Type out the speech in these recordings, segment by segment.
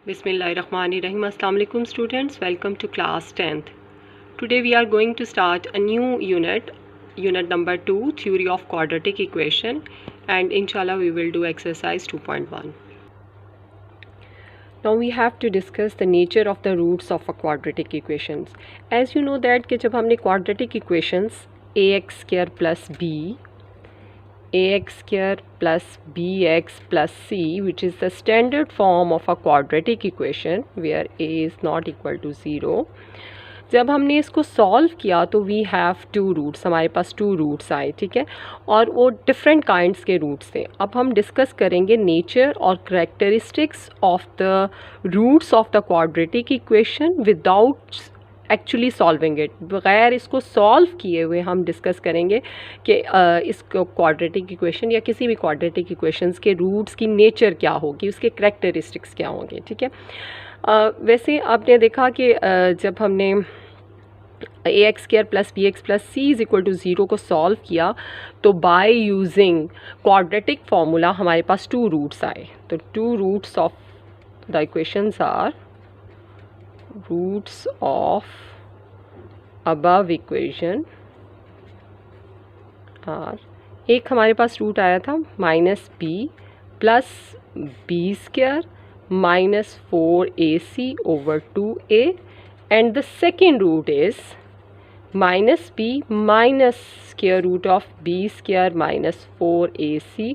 Bismillahirrahmanirrahim. Assalamu alaikum students. Welcome to class 10th. Today we are going to start a new unit number 2, theory of quadratic equation, and inshallah we will do exercise 2.1. Now we have to discuss the nature of the roots of a quadratic equations. As you know that कि जब हमने quadratic equations ax square plus b ax square plus bx plus c, which is the standard form of a quadratic equation where a is not equal to 0, जब हमने इसको solve किया तो we have two roots, हमारे पास to roots आए, ठीक है, और वो डिफरेंट काइंड्स के रूट्स थे. अब हम डिस्कस करेंगे नेचर और characteristics of the roots of the quadratic equation without actually solving it. बग़ैर इसको सॉल्व किए हुए हम डिस्कस करेंगे कि इस क्वाड्रेटिक इक्वेशन या किसी भी क्वाड्रेटिक इक्वेशंस के रूट्स की नेचर क्या होगी, उसके करेक्टरिस्टिक्स क्या होंगे, ठीक है. वैसे आपने देखा कि जब हमने A x square plus B x plus C is equal to 0 को सॉल्व किया तो बाय यूजिंग क्वाड्रेटिक फार्मूला हमारे पास टू रूट्स आए. तो two roots of the equations are roots of above equation are, एक हमारे पास रूट आया था minus B plus B square minus 4ac over 2a, and the second root is minus b minus square root of b square minus 4ac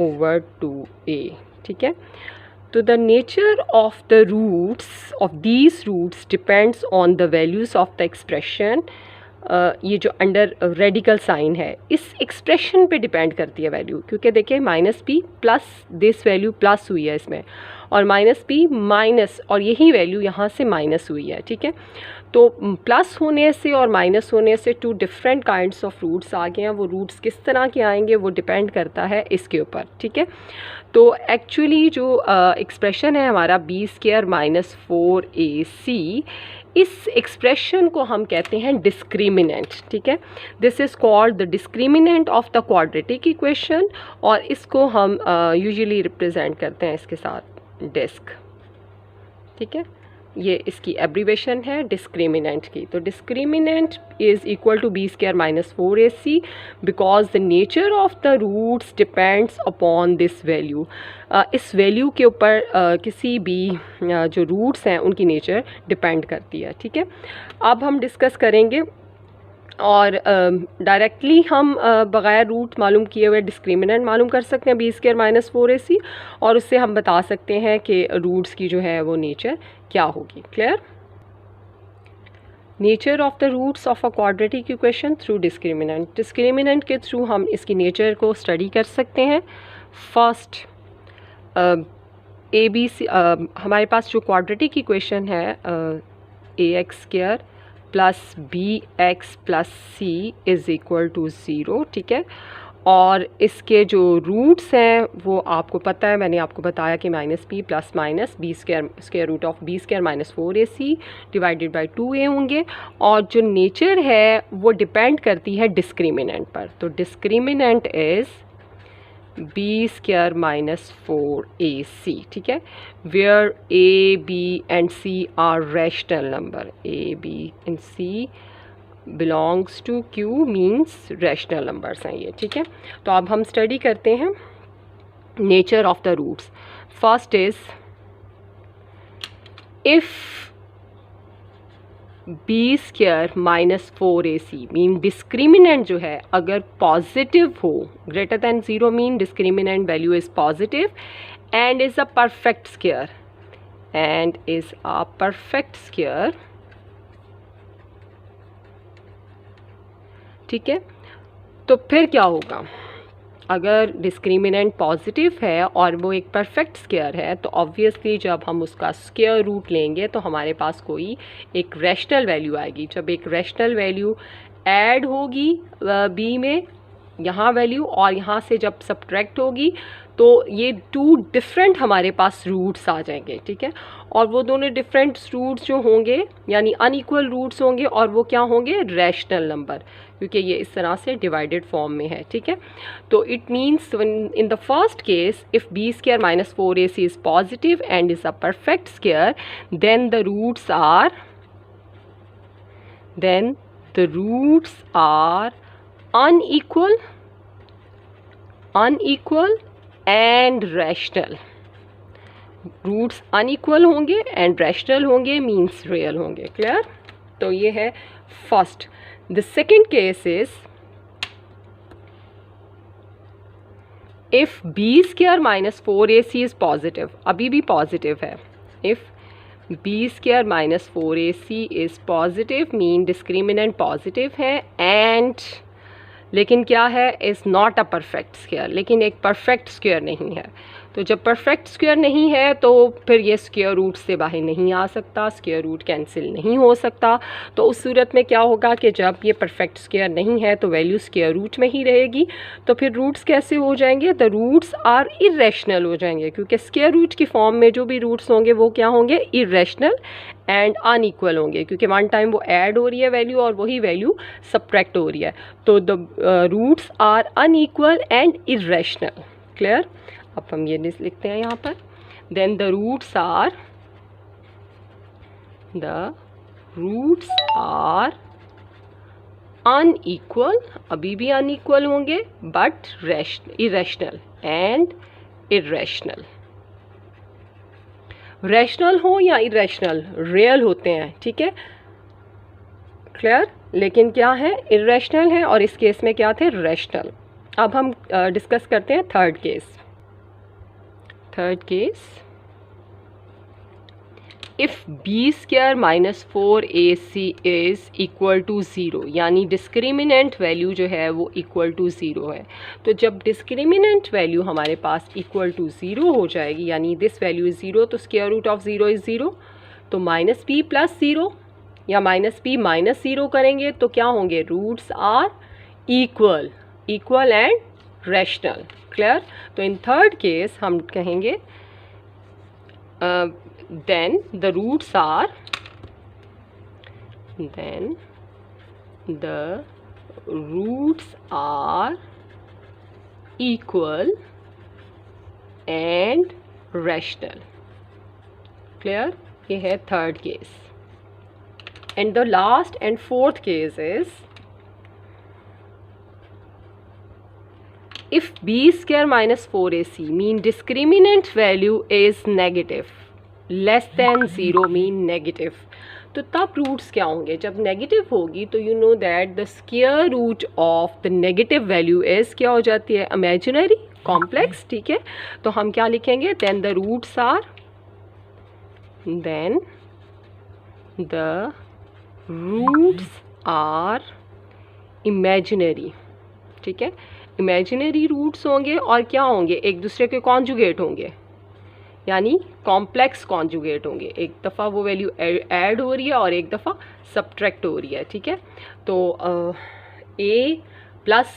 over 2a, ठीक है. तो the nature of the roots of these roots depends on the values of the expression. ये जो under radical sign है इस expression पे depend करती है वैल्यू, क्योंकि देखिए minus P plus this value plus हुई है इसमें, और माइनस पी माइनस और यही वैल्यू यहाँ से माइनस हुई है, ठीक है. तो प्लस होने से और माइनस होने से two different kinds of roots आ गए हैं. वो रूट्स किस तरह के आएंगे वो डिपेंड करता है इसके ऊपर, ठीक है. तो एक्चुअली जो एक्सप्रेशन है हमारा बी स्क्वायर माइनस 4ac, इस एक्सप्रेशन को हम कहते हैं डिस्क्रिमिनेंट, ठीक है. This is called the discriminant of the quadratic equation, और इसको हम यूजुअली रिप्रेजेंट करते हैं इसके साथ डिस्क, ठीक है. ये इसकी एब्रीवेशन है डिस्क्रिमिनेंट की. तो discriminant is equal to B square minus 4ac because the nature of the roots depends upon this value. इस वैल्यू के ऊपर किसी भी जो रूट्स हैं उनकी नेचर डिपेंड करती है, ठीक है. अब हम डिस्कस करेंगे और डायरेक्टली हम बग़ैर रूट मालूम किए हुए डिस्क्रिमिनेंट मालूम कर सकते हैं बी स्क्वायर माइनस 4ac, और उससे हम बता सकते हैं कि रूट्स की जो है वो नेचर क्या होगी. Clear? Nature of the roots of a quadratic equation through discriminant. Discriminant के थ्रू हम इसकी नेचर को स्टडी कर सकते हैं. फर्स्ट ए बी सी, हमारे पास जो क्वाड्रेटिक इक्वेशन है A x square plus B x plus C is equal to 0, ठीक है. और इसके जो रूट्स हैं वो आपको पता है, मैंने आपको बताया कि minus P plus minus B square root of B square minus 4ac divided by 2a होंगे, और जो नेचर है वो डिपेंड करती है डिस्क्रिमिनेंट पर. तो discriminant is B square minus 4ac, ठीक है, where a b and c are rational number. a b and c belongs to q means rational numbers हैं ये, ठीक है. तो अब हम स्टडी करते हैं nature of the roots. First is if B square minus 4ac mean discriminant जो है अगर पॉजिटिव हो, greater than 0 mean discriminant value is positive and is a perfect square, and is a perfect square, ठीक है. तो फिर क्या होगा, अगर डिस्क्रिमिनेंट पॉजिटिव है और वो एक परफेक्ट स्क्वायर है तो ऑब्वियसली जब हम उसका स्क्वायर रूट लेंगे तो हमारे पास कोई एक रैशनल वैल्यू आएगी. जब एक रैशनल वैल्यू ऐड होगी बी में यहाँ वैल्यू और यहाँ से जब सब्ट्रैक्ट होगी तो ये टू डिफरेंट हमारे पास रूट्स आ जाएंगे, ठीक है। और वो दोनों डिफरेंट रूट्स जो होंगे यानी अनइक्वल रूट्स होंगे और वो क्या होंगे, रैशनल नंबर, क्योंकि ये इस तरह से डिवाइडेड फॉर्म में है, ठीक है। तो it means in the first case if B square minus 4ac is positive and is a perfect square, then the roots are unequal and rational. Roots unequal होंगे एंड रैशनल होंगे, means real होंगे। Clear? तो ये है first. The second case is if B square minus 4ac is positive, अभी भी positive है। If B square minus 4ac is positive mean discriminant positive है एंड लेकिन क्या है, is not a perfect square, लेकिन एक परफेक्ट स्क्वायर नहीं है। तो जब परफेक्ट स्क्वायर नहीं है तो फिर ये स्क्वायर रूट से बाहर नहीं आ सकता, स्क्वायर रूट कैंसिल नहीं हो सकता। तो उस सूरत में क्या होगा कि जब ये परफेक्ट स्क्वायर नहीं है तो वैल्यू स्क्वायर रूट में ही रहेगी। तो फिर रूट्स कैसे हो जाएंगे, द रूट्स आर इरेशनल हो जाएंगे, क्योंकि स्क्वायर रूट की फॉर्म में जो भी रूट्स होंगे वो क्या होंगे, इरेशनल एंड अनइक्वल होंगे, क्योंकि वन टाइम वो ऐड हो रही है वैल्यू और वही वैल्यू सब्ट्रैक्ट हो रही है। तो the roots are unequal and irrational. Clear? अब हम ये लिखते हैं यहाँ पर, then the roots are unequal, अभी भी अनइक्वल होंगे, but irrational and irrational. Rational हो या इरेशनल, रियल होते हैं, ठीक है। क्लियर? लेकिन क्या है, इरेशनल है, और इस केस में क्या थे, रैशनल। अब हम डिस्कस करते हैं third case. Third case, if B square minus 4ac is equal to zero, यानी डिस्क्रिमिनेंट वैल्यू जो है वो इक्वल टू ज़ीरो है। तो जब डिस्क्रिमिनेंट वैल्यू हमारे पास इक्वल टू ज़ीरो हो जाएगी, यानी दिस वैल्यू इज़ ज़ीरो, तो square root of zero is zero, तो माइनस पी प्लस ज़ीरो या माइनस पी माइनस ज़ीरो करेंगे तो क्या होंगे, roots are equal and rational. Clear? तो इन थर्ड केस हम कहेंगे then the roots are equal and rational. Clear? ये है third case. And the last and fourth case is if b square minus 4ac mean discriminant value is negative, less than 0 mean negative, तो तब roots क्या होंगे, जब negative होगी तो you know that the square root of the negative value is क्या हो जाती है, इमेजिनरी कॉम्प्लेक्स, ठीक है। तो हम क्या लिखेंगे, then the roots are imaginary, ठीक है। इमेजिनरी रूट्स होंगे और क्या होंगे, एक दूसरे के कॉन्जुगेट होंगे, यानी कॉम्प्लेक्स कॉन्जुगेट होंगे। एक दफ़ा वो वैल्यू ऐड हो रही है और एक दफ़ा सब्ट्रैक्ट हो रही है, ठीक है। तो a प्लस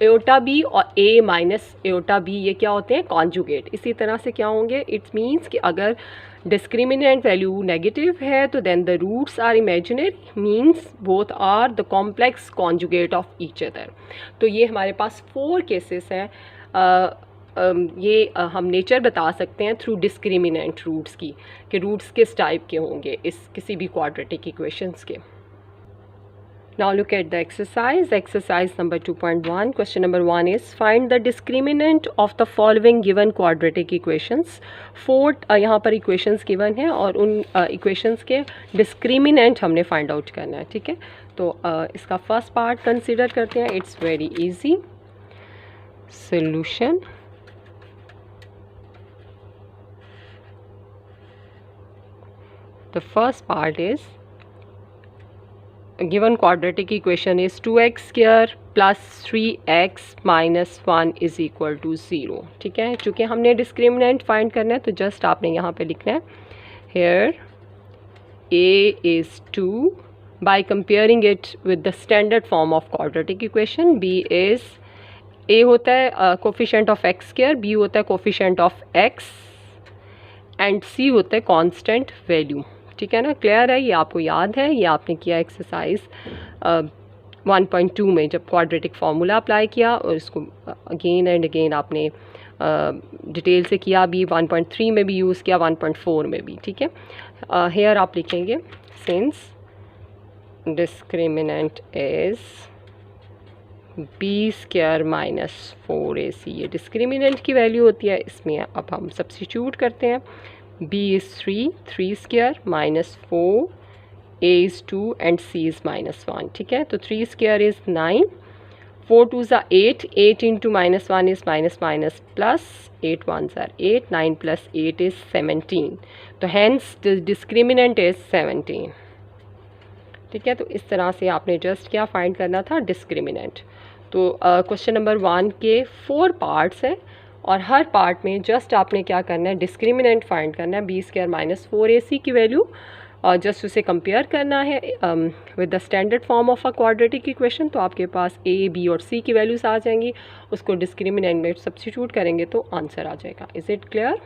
एयोटा बी और a माइनस एयोटा बी ये क्या होते हैं, कॉन्जुगेट। इसी तरह से क्या होंगे, इट्स मीन्स कि अगर डिस्क्रिमिनेंट वैल्यू नेगेटिव है तो then the roots are imaginary, means both are the complex conjugate of each other. तो ये हमारे पास 4 केसेस हैं। ये हम नेचर बता सकते हैं थ्रू डिस्क्रिमिनेंट रूट्स की, कि रूट्स किस टाइप के होंगे इस किसी भी क्वाड्रेटिक इक्वेशंस के। Now look at the exercise number 2.1. Question number 1 is find the discriminant of the following given quadratic equations. 4 यहाँ पर equations given है और उन equations के discriminant हमने find out करना है, ठीक है। तो इसका first part consider करते हैं, it's very easy. Solution. The first part is given quadratic equation is 2x square plus 3x minus 1 is equal to 0, ठीक है। चूँकि हमने डिस्क्रिमिनेंट फाइंड करना है तो जस्ट आपने यहाँ पे लिखना है here a is 2 by comparing it with the standard form of quadratic equation, b is a होता है coefficient of x square, b होता है coefficient of x and c होता है कांस्टेंट वैल्यू। ठीक है ना, क्लियर है, ये आपको याद है, ये आपने किया एक्सरसाइज 1.2 में जब क्वाड्रेटिक फार्मूला अप्लाई किया, और इसको अगेन एंड अगेन आपने डिटेल से किया भी, 1.3 में भी यूज़ किया, 1.4 में भी। ठीक है, हेयर आप लिखेंगे since discriminant is b square minus 4ac, ये डिस्क्रिमिनेंट की वैल्यू होती है, इसमें अब हम सब्स्टिट्यूट करते हैं। b is 3 square minus 4, a is 2 and c is -1। ठीक है, तो 3 square is 9, 4 2s are 8, 8 into -1 is minus plus, 8 1s are 8, 9 plus 8 is 17, तो hence the discriminant is 17। ठीक है, तो इस तरह से आपने जस्ट क्या फाइंड करना था, डिस्क्रिमिनेंट। तो क्वेश्चन नंबर 1 के 4 पार्ट्स हैं, और हर पार्ट में जस्ट आपने क्या करना है, डिस्क्रिमिनेंट फाइंड करना है, बी स्क्वायर माइनस 4ac की वैल्यू, और जस्ट उसे कंपेयर करना है with the standard form of a quadratic equation. तो आपके पास ए, बी और सी की वैल्यूज आ जाएंगी, उसको डिस्क्रिमिनेंट में सब्स्टिट्यूट करेंगे तो आंसर आ जाएगा। Is it clear?